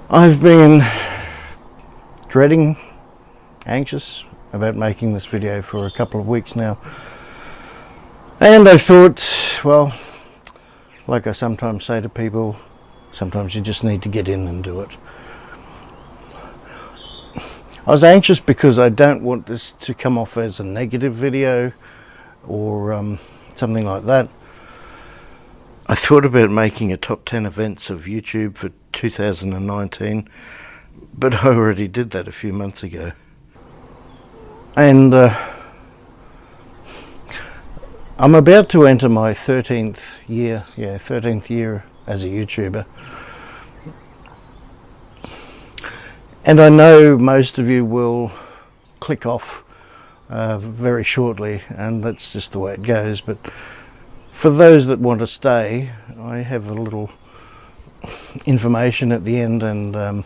I've been anxious about making this video for a couple of weeks now, and I thought, well, like I sometimes say to people, sometimes you just need to get in and do it. I was anxious because I don't want this to come off as a negative video or something like that. I thought about making a top 10 events of YouTube for 2019, but I already did that a few months ago. And I'm about to enter my 13th year as a YouTuber. And I know most of you will click off very shortly, and that's just the way it goes. But for those that want to stay, I have a little information at the end and a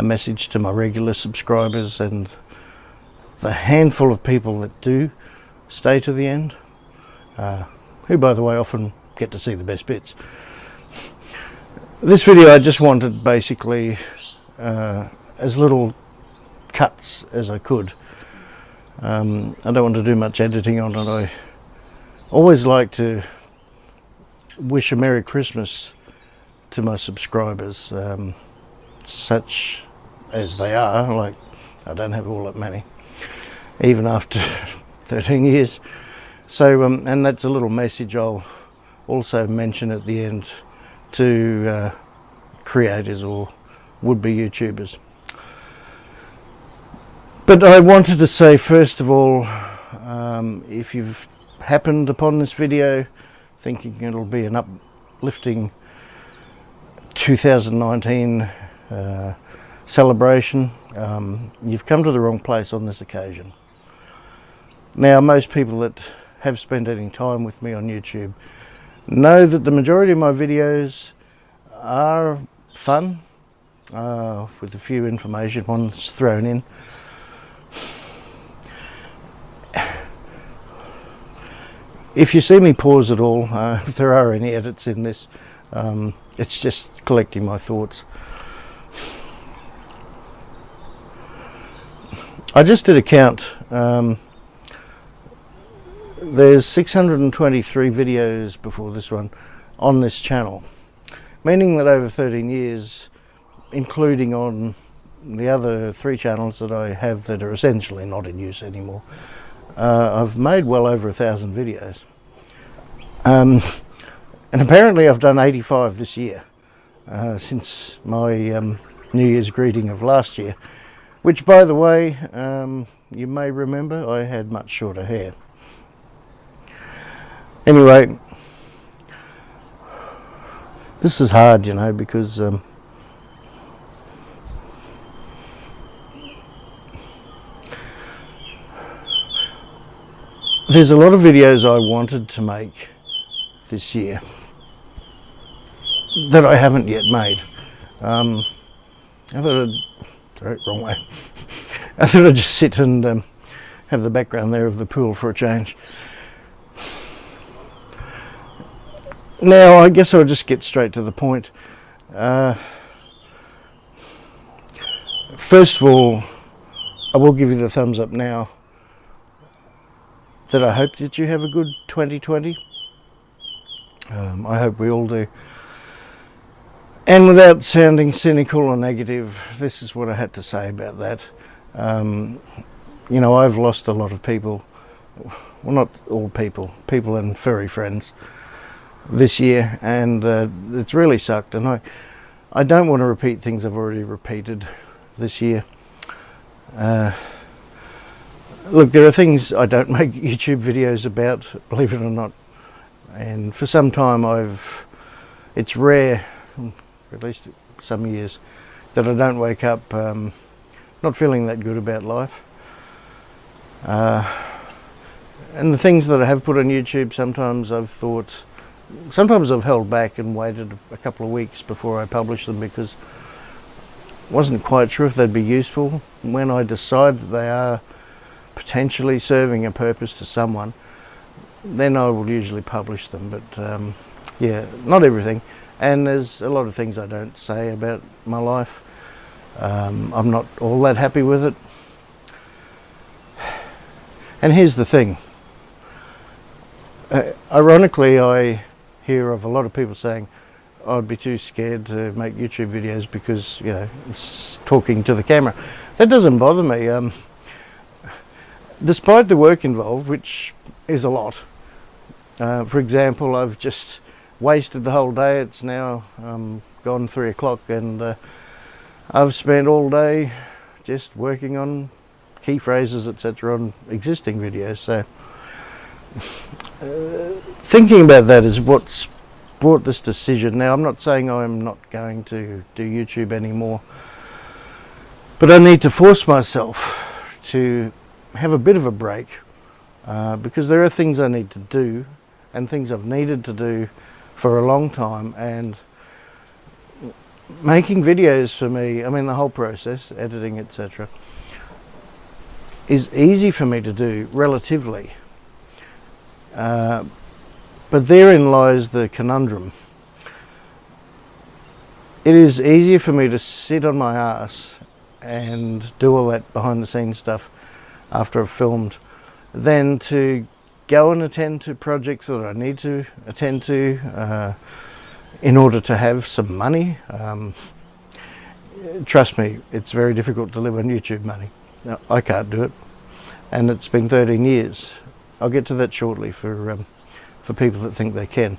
message to my regular subscribers and the handful of people that do stay to the end, who by the way often get to see the best bits. This video I just wanted basically as little cuts as I could. I don't want to do much editing on it. I always like to wish a Merry Christmas to my subscribers, such as they are. Like, I don't have all that many, even after 13 years. So, and that's a little message I'll also mention at the end to creators or would-be YouTubers. But I wanted to say, first of all, if you've happened upon this video thinking it'll be an uplifting 2019 celebration, you've come to the wrong place on this occasion. Now, most people that have spent any time with me on YouTube know that the majority of my videos are fun, with a few information ones thrown in. If you see me pause at all, if there are any edits in this, it's just collecting my thoughts. I just did a count. There's 623 videos before this one on this channel, meaning that over 13 years, including on the other 3 channels that I have that are essentially not in use anymore, I've made well over 1,000 videos. And apparently I've done 85 this year, since my New Year's greeting of last year, which, by the way, you may remember I had much shorter hair. Anyway, this is hard, you know, because there's a lot of videos I wanted to make this year that I haven't yet made. I thought wrong way. I thought I'd just sit and have the background there of the pool for a change. Now, I guess I'll just get straight to the point. First of all, I will give you the thumbs up now that I hope that you have a good 2020. I hope we all do. And without sounding cynical or negative, this is what I had to say about that. You know, I've lost a lot of people, well, not all people and furry friends this year, and it's really sucked, and I don't want to repeat things I've already repeated this year. Look, there are things I don't make YouTube videos about, believe it or not, and for some time it's rare, at least some years, that I don't wake up not feeling that good about life. And the things that I have put on YouTube, sometimes I've held back and waited a couple of weeks before I publish them because I wasn't quite sure if they'd be useful. When I decide that they are potentially serving a purpose to someone, then I will usually publish them. But yeah, not everything. And there's a lot of things I don't say about my life. I'm not all that happy with it. And here's the thing. Ironically, I hear of a lot of people saying, I'd be too scared to make YouTube videos because, you know, it's talking to the camera. That doesn't bother me. Despite the work involved, which is a lot. For example, I've just wasted the whole day. It's now gone 3 o'clock, and I've spent all day just working on key phrases, etc., on existing videos. So thinking about that is what's brought this decision. Now, I'm not saying I'm not going to do YouTube anymore, but I need to force myself to have a bit of a break, because there are things I need to do and things I've needed to do for a long time, and making videos for me, I mean the whole process, editing, etc., is easy for me to do relatively. But therein lies the conundrum. It is easier for me to sit on my ass and do all that behind the scenes stuff after I've filmed than to go and attend to projects that I need to attend to in order to have some money. Trust me, it's very difficult to live on YouTube money. Now, I can't do it, and it's been 13 years. I'll get to that shortly for people that think they can.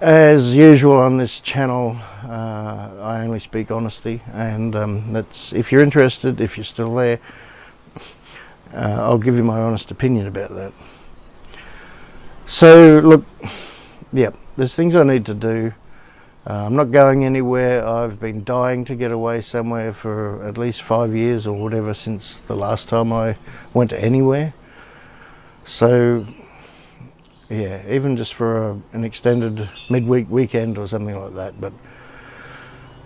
As usual on this channel, I only speak honesty, and that's, if you're interested, if you're still there, I'll give you my honest opinion about that. So look, yeah, there's things I need to do. I'm not going anywhere. I've been dying to get away somewhere for at least 5 years or whatever since the last time I went anywhere. So yeah, even just for an extended midweek weekend or something like that. But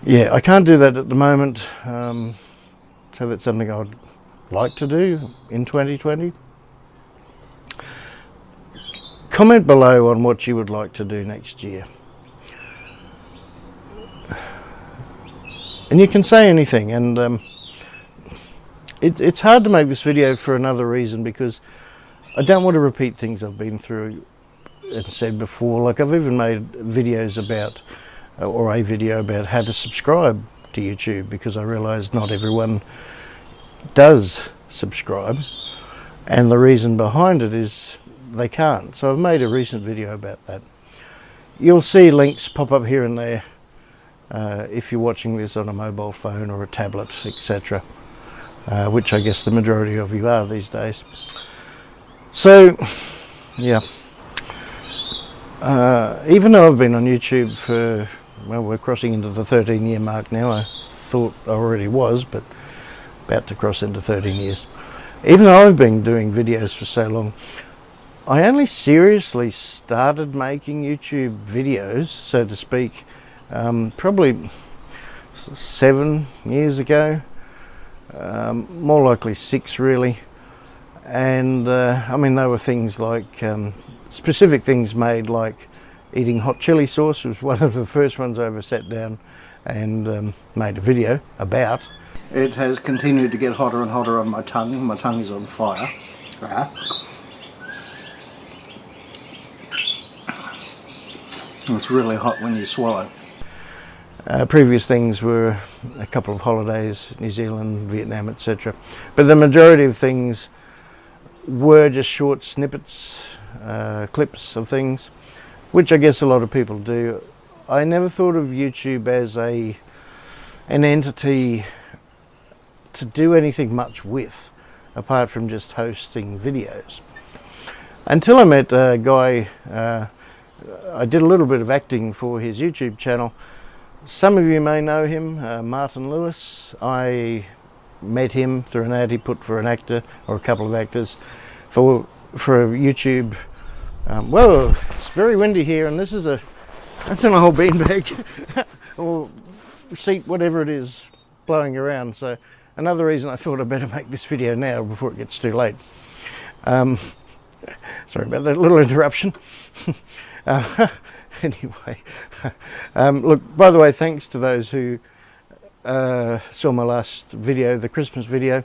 yeah, I can't do that at the moment. So that's something I'd like to do in 2020. Comment below on what you would like to do next year. And you can say anything, and it's hard to make this video for another reason, because I don't want to repeat things I've been through and said before. Like, I've even made videos about, or a video about how to subscribe to YouTube, because I realised not everyone does subscribe, and the reason behind it is they can't. So I've made a recent video about that. You'll see links pop up here and there if you're watching this on a mobile phone or a tablet, etc., which I guess the majority of you are these days. So yeah, even though I've been on YouTube for, well, we're crossing into the 13-year mark now. I thought I already was, but about to cross into 13 years. Even though I've been doing videos for so long, I only seriously started making YouTube videos, so to speak, probably 7 years ago, more likely 6 really. And I mean, there were things like specific things made, like eating hot chili sauce was one of the first ones I ever sat down and made a video about. It has continued to get hotter and hotter on my tongue. My tongue is on fire. It's really hot when you swallow. Previous things were a couple of holidays, New Zealand, Vietnam, etc. But the majority of things were just short snippets, clips of things, which I guess a lot of people do. I never thought of YouTube as an entity to do anything much with, apart from just hosting videos. Until I met a guy, I did a little bit of acting for his YouTube channel. Some of you may know him, Martin Lewis. I met him through an ad he put for an actor, or a couple of actors, for YouTube. Well, it's very windy here, and this is that's an old beanbag or seat, whatever it is, blowing around. So another reason I thought I'd better make this video now before it gets too late. Sorry about that little interruption. Anyway, look, by the way, thanks to those who saw my last video, the Christmas video.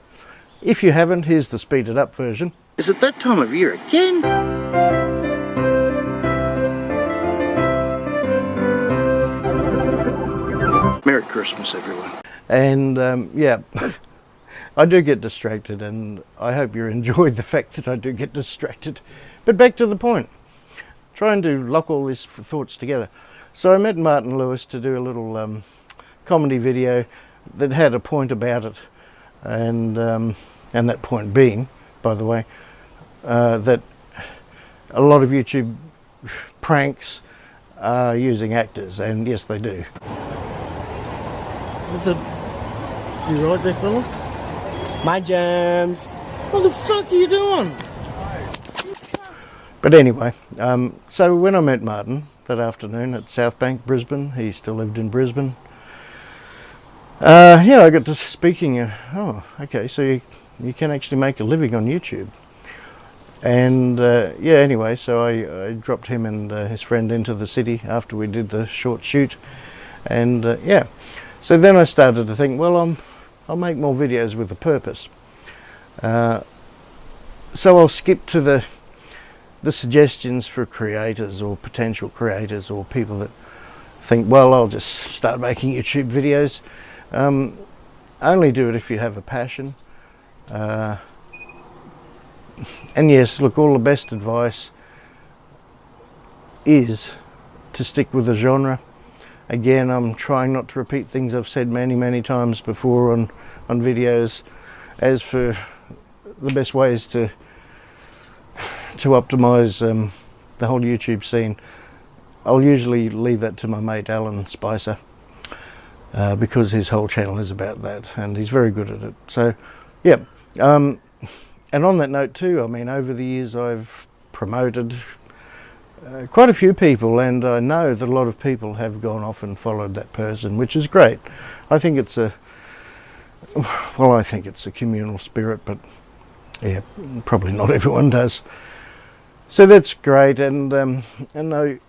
If you haven't, here's the speeded up version. Is it that time of year again? Merry Christmas, everyone. And yeah, I do get distracted, and I hope you enjoy the fact that I do get distracted. But back to the point, trying to lock all these thoughts together. So I met Martin Lewis to do a little comedy video that had a point about it, and that point being, by the way, that a lot of YouTube pranks are using actors, and yes, they do. You right there, fella? My germs. What the fuck are you doing? But anyway, so when I met Martin that afternoon at South Bank, Brisbane, he still lived in Brisbane. Yeah, I got to speaking. Oh, okay, so you can actually make a living on YouTube. And yeah, anyway, so I dropped him and his friend into the city after we did the short shoot, and yeah. So then I started to think, well, I'll make more videos with a purpose. So I'll skip to the suggestions for creators or potential creators or people that think, well, I'll just start making YouTube videos. Only do it if you have a passion. And yes, look, all the best advice is to stick with the genre. Again, I'm trying not to repeat things I've said many times before on videos. As for the best ways to optimize the whole YouTube scene, I'll usually leave that to my mate Alan Spicer, because his whole channel is about that, and he's very good at it. So yeah, and on that note too, I mean, over the years I've promoted quite a few people, and I know that a lot of people have gone off and followed that person, which is great. I think it's a communal spirit, but yeah, probably not everyone does. So that's great, and I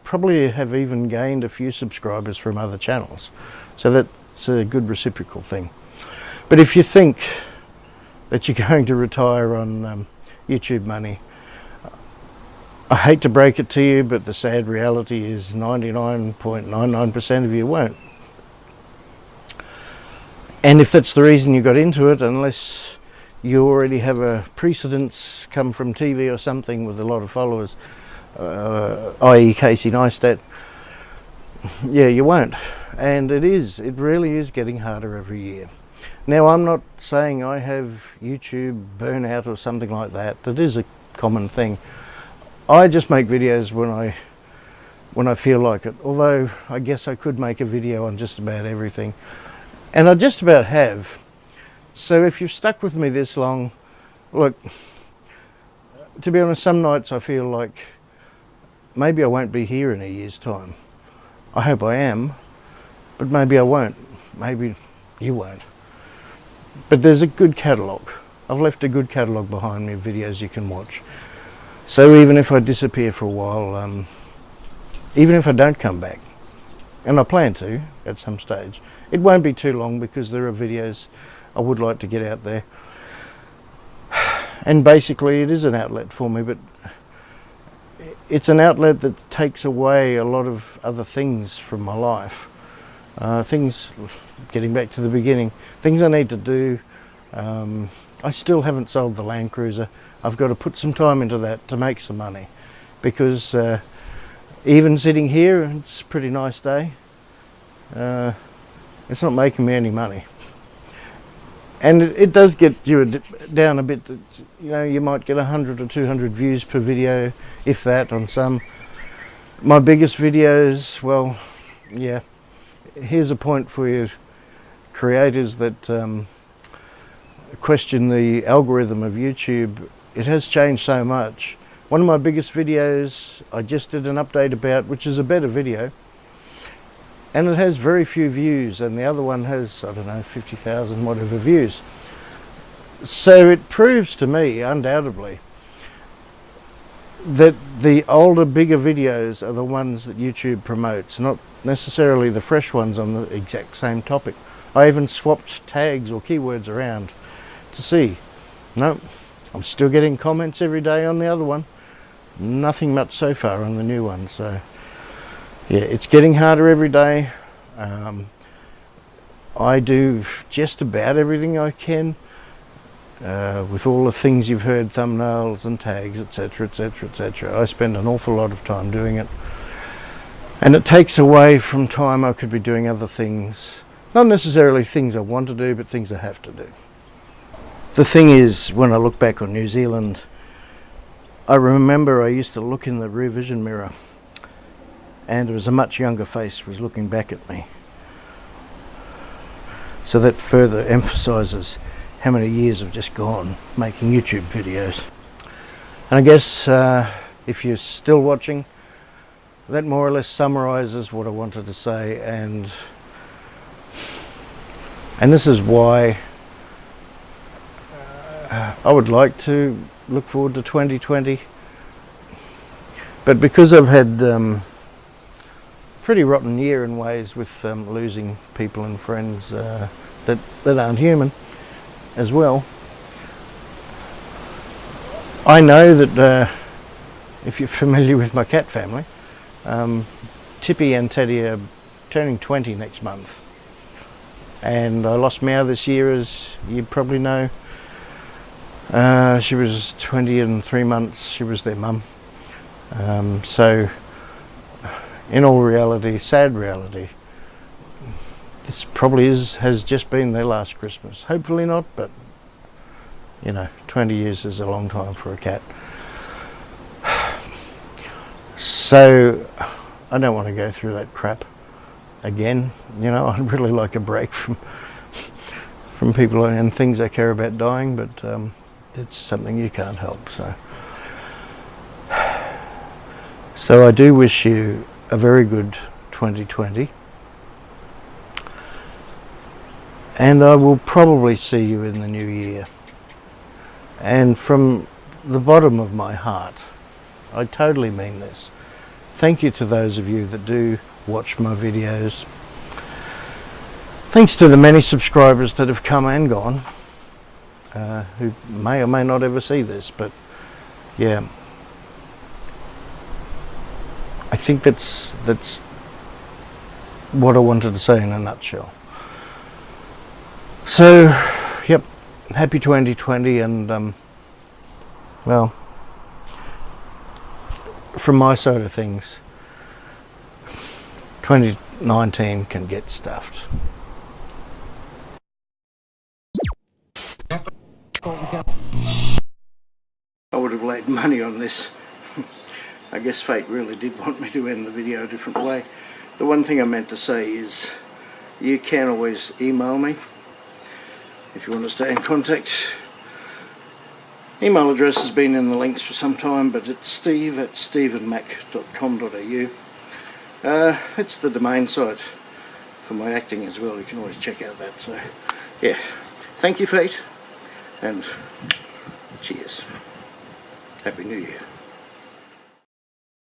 probably have even gained a few subscribers from other channels, so that's a good reciprocal thing. But if you think that you're going to retire on YouTube money, I hate to break it to you, but the sad reality is 99.99% of you won't. And if that's the reason you got into it, unless you already have a precedence come from TV or something with a lot of followers, i.e. Casey Neistat, yeah, you won't. And it really is getting harder every year. Now, I'm not saying I have YouTube burnout or something like that. That is a common thing. I just make videos when I feel like it, although I guess I could make a video on just about everything, and I just about have. So if you've stuck with me this long, look, to be honest, some nights I feel like maybe I won't be here in a year's time. I hope I am, but maybe I won't. Maybe you won't. But there's a good catalogue. I've left a good catalogue behind me of videos you can watch. So even if I disappear for a while, even if I don't come back, and I plan to at some stage, it won't be too long, because there are videos I would like to get out there. And basically it is an outlet for me, but it's an outlet that takes away a lot of other things from my life. Things, getting back to the beginning, things I need to do. I still haven't sold the Land Cruiser. I've got to put some time into that to make some money, because even sitting here, it's a pretty nice day, it's not making me any money. And it does get you down a bit. You know, you might get 100 or 200 views per video, if that, on some. My biggest videos, well, yeah, here's a point for you creators that question the algorithm of YouTube. It has changed so much. One of my biggest videos I just did an update about, which is a better video, and it has very few views, and the other one has, I don't know, 50,000 whatever views. So it proves to me, undoubtedly, that the older, bigger videos are the ones that YouTube promotes, not necessarily the fresh ones on the exact same topic. I even swapped tags or keywords around to see. No, I'm still getting comments every day on the other one. Nothing much so far on the new one. So yeah, it's getting harder every day. I do just about everything I can with all the things you've heard, thumbnails and tags, etc, etc, etc. I spend an awful lot of time doing it, and it takes away from time I could be doing other things. Not necessarily things I want to do, but things I have to do. The thing is, when I look back on New Zealand, I remember I used to look in the rear vision mirror and it was a much younger face was looking back at me. So that further emphasises how many years have just gone making YouTube videos. And I guess if you're still watching, that more or less summarises what I wanted to say, and this is why I would like to look forward to 2020, but because I've had pretty rotten year in ways with losing people and friends that aren't human as well. I know that if you're familiar with my cat family, Tippy and Teddy are turning 20 next month, and I lost Meow this year, as you probably know. She was 20 and 3 months. She was their mum. So in all reality, sad reality, this probably has just been their last Christmas. Hopefully not, but you know, 20 years is a long time for a cat. So I don't want to go through that crap again. You know, I'd really like a break from people and things I care about dying, but it's something you can't help. So I do wish you a very good 2020, and I will probably see you in the new year. And from the bottom of my heart, I totally mean this. Thank you to those of you that do watch my videos. Thanks to the many subscribers that have come and gone, who may or may not ever see this, but yeah, I think that's what I wanted to say in a nutshell. So, yep, happy 2020, and well, from my side of things, 2019 can get stuffed. I would have laid money on this. I guess fate really did want me to end the video a different way. The one thing I meant to say is you can always email me if you want to stay in contact. Email address has been in the links for some time, but it's steve@stevenmack.com.au. It's the domain site for my acting as well. You can always check out that. So yeah, thank you, fate, and cheers. Happy New Year.